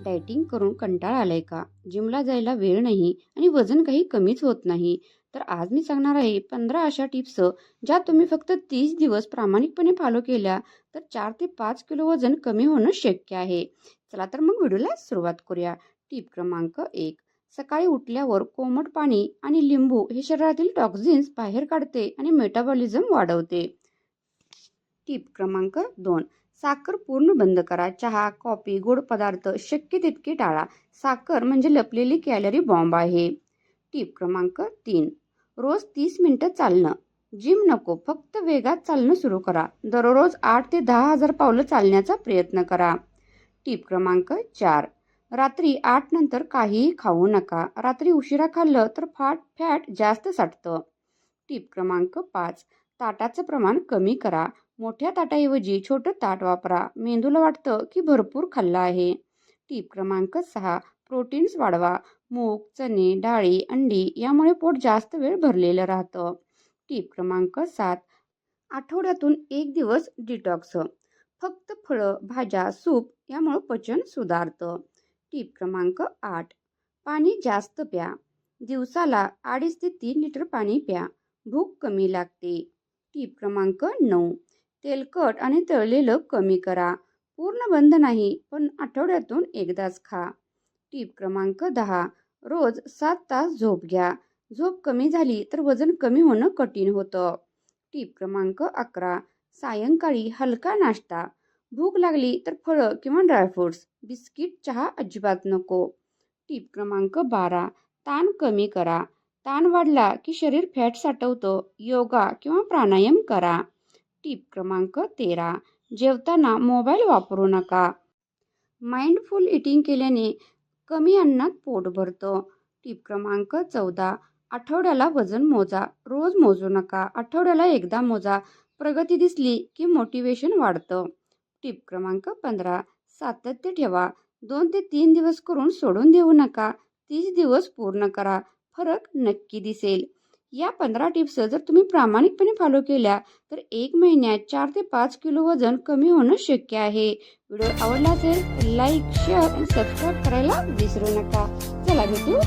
Dieting करून कंटाळा आलाय का? जिमला जायला वेळ नाही आणि वजन काही कमीच होत नाही. तर आज मी सांगणार आहे 15 अशा टिप्स ज्या तुम्ही फक्त 30 दिवस प्रामाणिकपणे फॉलो केल्या तर 4 ते 5 किलो वजन कमी होणं शक्य आहे. चला तर मग व्हिडिओला सुरुवात करूया. टिप क्रमांक 1. सकाळी उठल्यावर कोमट पाणी आणि लिंबू हे शरीरातील टॉक्झिन्स बाहेर काढते आणि मेटाबॉलिझम वाढवते. टिप क्रमांक 2. साखर पूर्ण बंद करा. चहा, कॉफी, गोड पदार्थ शक्य तितके टाळा. साखर म्हणजे लपलेली कॅलरी बॉम्ब आहे. टिप क्रमांक 3. रोज 30 मिनिटं चालणं. जिम नको, फक्त वेगात चालणं सुरू करा. दररोज 8 ते 10,000 पावलं चालण्याचा प्रयत्न करा. टिप क्रमांक 4. रात्री 8 नंतर काहीही खाऊ नका. रात्री उशिरा खाल्लं तर फॅट जास्त साठतं. टिप क्रमांक 5. ताटाचं प्रमाण कमी करा. मोठ्या ताटाऐवजी छोटं ताट वापरा. मेंदूला वाटतं की भरपूर खाल्लं आहे. टिप क्रमांक 6. प्रोटीन्स वाढवा. मूग, चणे, डाळी, अंडी यामुळे पोट जास्त वेळ भरलेलं राहतं. टिप क्रमांक 7. आठवड्यातून 1 दिवस डिटॉक्स. फक्त फळं, भाज्या, सूप यामुळे पचन सुधारतं. टिप क्रमांक 8. पाणी जास्त प्या. दिवसाला 2.5 ते 3 लिटर पाणी प्या. भूक कमी लागते. टिप क्रमांक 9. तेलकट आणि तळलेलं कमी करा. पूर्ण बंद नाही, पण आठवड्यातून एकदाच खा. टिप क्रमांक 10. रोज 7 तास झोप घ्या. झोप कमी झाली तर वजन कमी होणं कठीण होतं. टिप क्रमांक 11. सायंकाळी हलका नाश्ता. भूक लागली तर फळं किंवा ड्रायफ्रुट्स. बिस्किट, चहा अजिबात नको. टिप क्रमांक 12. ताण कमी करा. ताण वाढला की शरीर फॅट साठवतं. योगा किंवा प्राणायाम करा. टिप क्रमांक 13. जेवताना मोबाईल वापरू नका. माइंडफुल ईटिंग केल्याने कमी अन्नात पोट भरतं. टिप क्रमांक 14. आठवड्याला वजन मोजा. रोज मोजू नका. आठवड्याला एकदा मोजा. प्रगती दिसली की मोटिवेशन वाढतं. टिप क्रमांक 15. सातत्य ठेवा. 2 ते 3 दिवस करून सोडून देऊ नका. 30 दिवस पूर्ण करा. फरक नक्की दिसेल. या 15 टिप्स जर तुम्ही प्रामाणिकपणे फॉलो केल्या तर 1 महिन्यात 4 ते 5 किलो वजन कमी होणं शक्य आहे. व्हिडिओ आवडला असेल तर लाईक, शेअर आणि सबस्क्राईब करायला विसरू नका. चला भेटू.